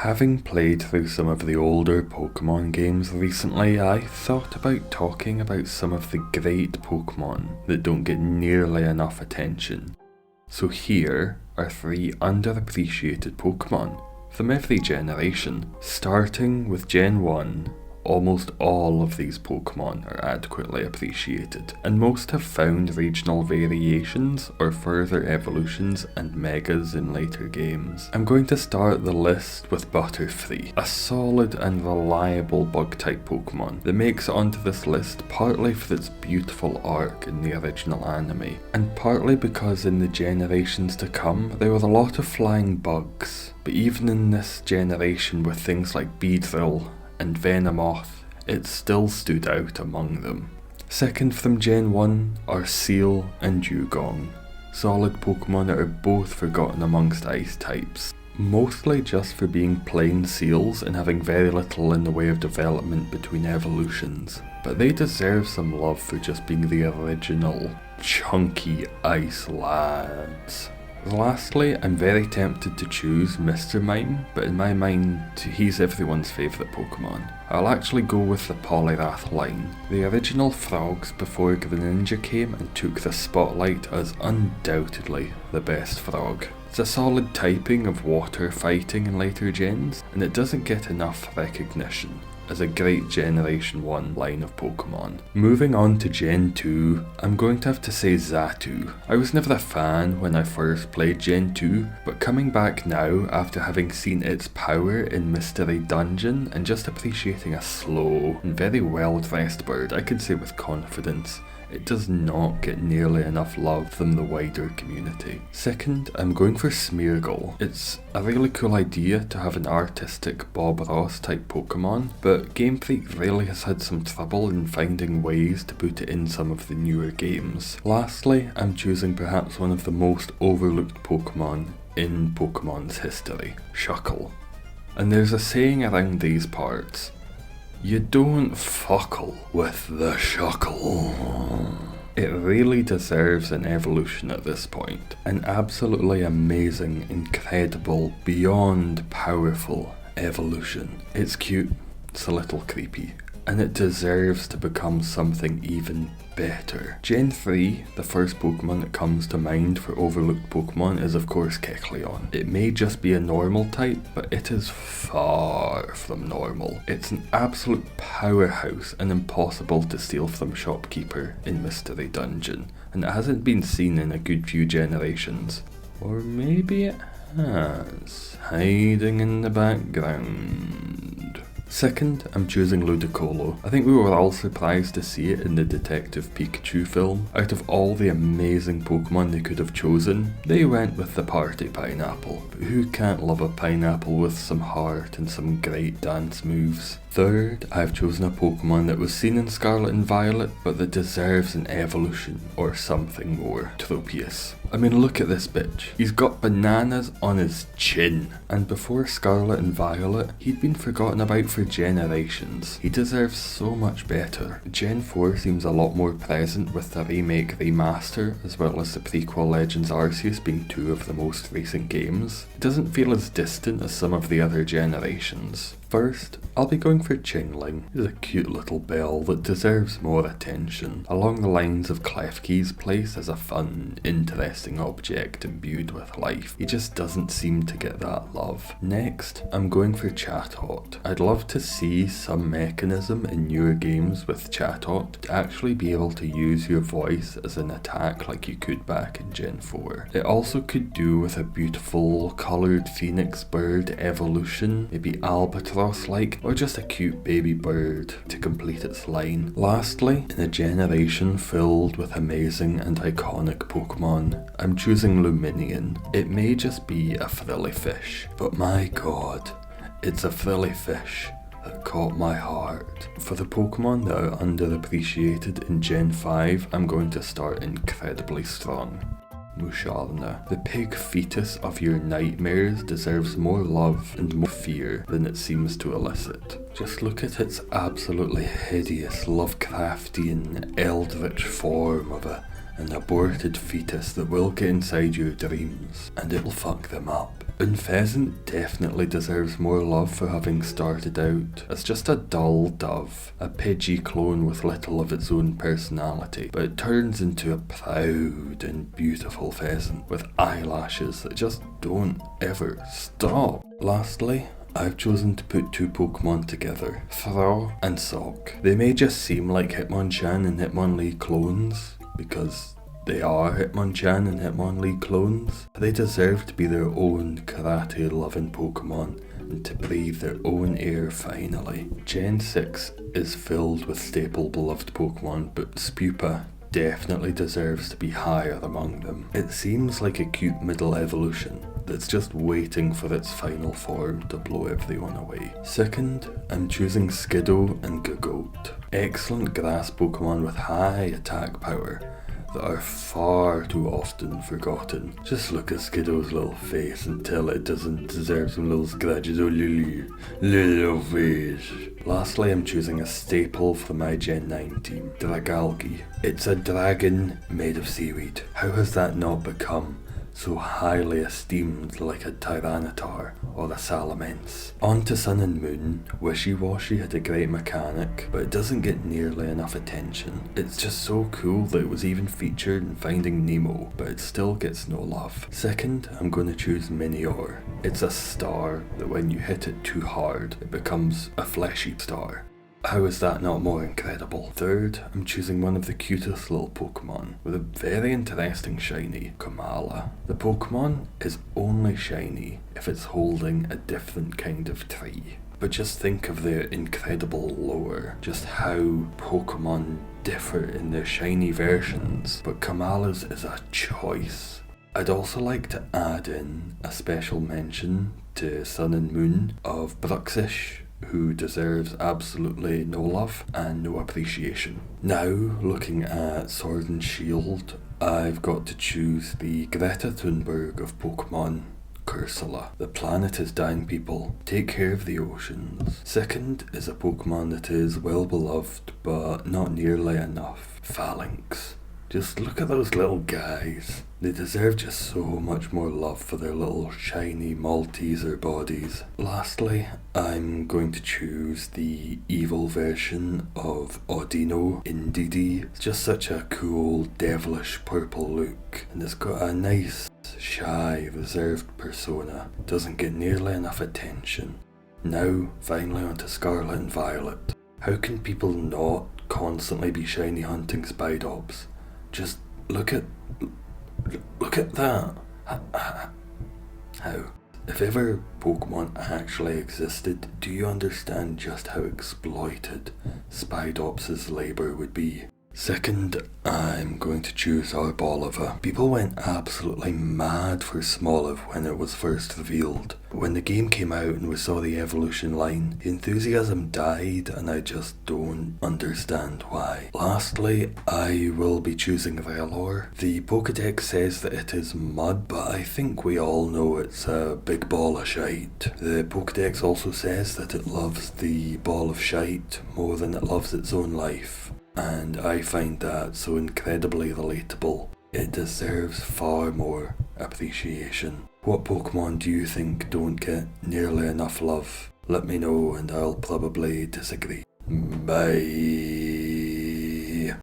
Having played through some of the older Pokemon games recently, I thought about talking about some of the great Pokemon that don't get nearly enough attention. So here are 3 underappreciated Pokemon from every generation. Starting with Gen 1, almost all of these Pokemon are adequately appreciated, and most have found regional variations or further evolutions and megas in later games. I'm going to start the list with Butterfree, a solid and reliable bug-type Pokemon that makes it onto this list partly for its beautiful arc in the original anime, and partly because in the generations to come there were a lot of flying bugs, but even in this generation with things like Beedrill and Venomoth, it still stood out among them. Second from Gen 1 are Seel and Dugong, solid Pokemon that are both forgotten amongst ice types, mostly just for being plain seals and having very little in the way of development between evolutions, but they deserve some love for just being the original chunky ice lads. Lastly, I'm very tempted to choose Mr. Mime, but in my mind, he's everyone's favourite Pokemon. I'll actually go with the Poliwrath line. The original frogs before Greninja came and took the spotlight as undoubtedly the best frog. It's a solid typing of water fighting in later gens, and it doesn't get enough recognition as a great Generation 1 line of Pokemon. Moving on to Gen 2, I'm going to have to say Xatu. I was never a fan when I first played Gen 2, but coming back now after having seen its power in Mystery Dungeon and just appreciating a slow and very well dressed bird, I can say with confidence, it does not get nearly enough love from the wider community. Second, I'm going for Smeargle. It's a really cool idea to have an artistic Bob Ross type Pokemon, but Game Freak really has had some trouble in finding ways to put it in some of the newer games. Lastly, I'm choosing perhaps one of the most overlooked Pokemon in Pokemon's history, Shuckle. And there's a saying around these parts: you don't fuckle with the Shuckle. It really deserves an evolution at this point. An absolutely amazing, incredible, beyond powerful evolution. It's cute, it's a little creepy, and it deserves to become something even better. Gen 3, the first Pokemon that comes to mind for overlooked Pokemon, is of course Kecleon. It may just be a normal type, but it is far from normal. It's an absolute powerhouse and impossible to steal from Shopkeeper in Mystery Dungeon, and it hasn't been seen in a good few generations. Or maybe it has, hiding in the background. Second, I'm choosing Ludicolo. I think we were all surprised to see it in the Detective Pikachu film. Out of all the amazing Pokemon they could have chosen, they went with the party pineapple. But who can't love a pineapple with some heart and some great dance moves? Third, I've chosen a Pokemon that was seen in Scarlet and Violet, but that deserves an evolution or something more. Tropius. I mean, look at this bitch. He's got bananas on his chin. And before Scarlet and Violet, he'd been forgotten about for generations. He deserves so much better. Gen 4 seems a lot more present with the remake remaster, as well as the prequel Legends Arceus being 2 of the most recent games. It doesn't feel as distant as some of the other generations. First, I'll be going for Chingling. He's a cute little bell that deserves more attention, along the lines of Klefki's place as a fun, interesting object imbued with life. He just doesn't seem to get that love. Next, I'm going for Chatot. I'd love to see some mechanism in newer games with Chatot to actually be able to use your voice as an attack like you could back in Gen 4. It also could do with a beautiful coloured phoenix bird evolution, maybe albatross-like, or just a cute baby bird to complete its line. Lastly, in a generation filled with amazing and iconic Pokemon, I'm choosing Luminion. It may just be a frilly fish, but my god, it's a frilly fish that caught my heart. For the Pokemon that are underappreciated in Gen 5, I'm going to start incredibly strong. Musharna. The pig fetus of your nightmares deserves more love and more fear than it seems to elicit. Just look at its absolutely hideous Lovecraftian eldritch form of a an aborted fetus that will get inside your dreams, and it'll fuck them up. And Pheasant definitely deserves more love for having started out as just a dull dove, a pidgey clone with little of its own personality, but it turns into a proud and beautiful pheasant with eyelashes that just don't ever stop. Lastly, I've chosen to put two Pokemon together, Thraw and Sock. They may just seem like Hitmonchan and Hitmonlee clones, because they are Hitmonchan and Hitmonlee clones. They deserve to be their own karate-loving Pokemon and to breathe their own air finally. Gen 6 is filled with staple beloved Pokemon, but Spupa definitely deserves to be higher among them. It seems like a cute middle evolution that's just waiting for its final form to blow everyone away. Second, I'm choosing Skiddo and Gagoat. Excellent grass Pokemon with high attack power that are far too often forgotten. Just look at Skiddo's little face and tell it doesn't deserve some little scratches. Oh, little face. Lastly, I'm choosing a staple for my Gen 9 team, Dragalge. It's a dragon made of seaweed. How has that not become so highly esteemed like a Tyranitar or a Salamence? On to Sun and Moon. Wishy-Washy had a great mechanic, but it doesn't get nearly enough attention. It's just so cool that it was even featured in Finding Nemo, but it still gets no love. Second, I'm going to choose Minior. It's a star that when you hit it too hard, it becomes a fleshy star. How is that not more incredible? Third, I'm choosing one of the cutest little Pokemon with a very interesting shiny, Komala. The Pokemon is only shiny if it's holding a different kind of tree. But just think of their incredible lore, just how Pokemon differ in their shiny versions, but Komala's is a choice. I'd also like to add in a special mention to Sun and Moon of Bruxish, who deserves absolutely no love and no appreciation. Now, looking at Sword and Shield, I've got to choose the Greta Thunberg of Pokemon, Cursula. The planet is dying, people. Take care of the oceans. Second is a Pokemon that is well beloved, but not nearly enough, Phalanx. Just look at those little guys. They deserve just so much more love for their little shiny Malteser bodies. Lastly, I'm going to choose the evil version of Audino Indeedee. It's just such a cool, devilish purple look, and it's got a nice, shy, reserved persona. Doesn't get nearly enough attention. Now, finally onto Scarlet and Violet. How can people not constantly be shiny hunting Spidops? Just look at that. How? If ever Pokemon actually existed, do you understand just how exploited Spidops' labour would be? Second, I'm going to choose Arboliva. People went absolutely mad for Smoliv when it was first revealed. When the game came out and we saw the evolution line, the enthusiasm died and I just don't understand why. Lastly, I will be choosing Rellor. The Pokédex says that it is mud, but I think we all know it's a big ball of shite. The Pokédex also says that it loves the ball of shite more than it loves its own life. And I find that so incredibly relatable. It deserves far more appreciation. What Pokemon do you think don't get nearly enough love? Let me know and I'll probably disagree. Bye.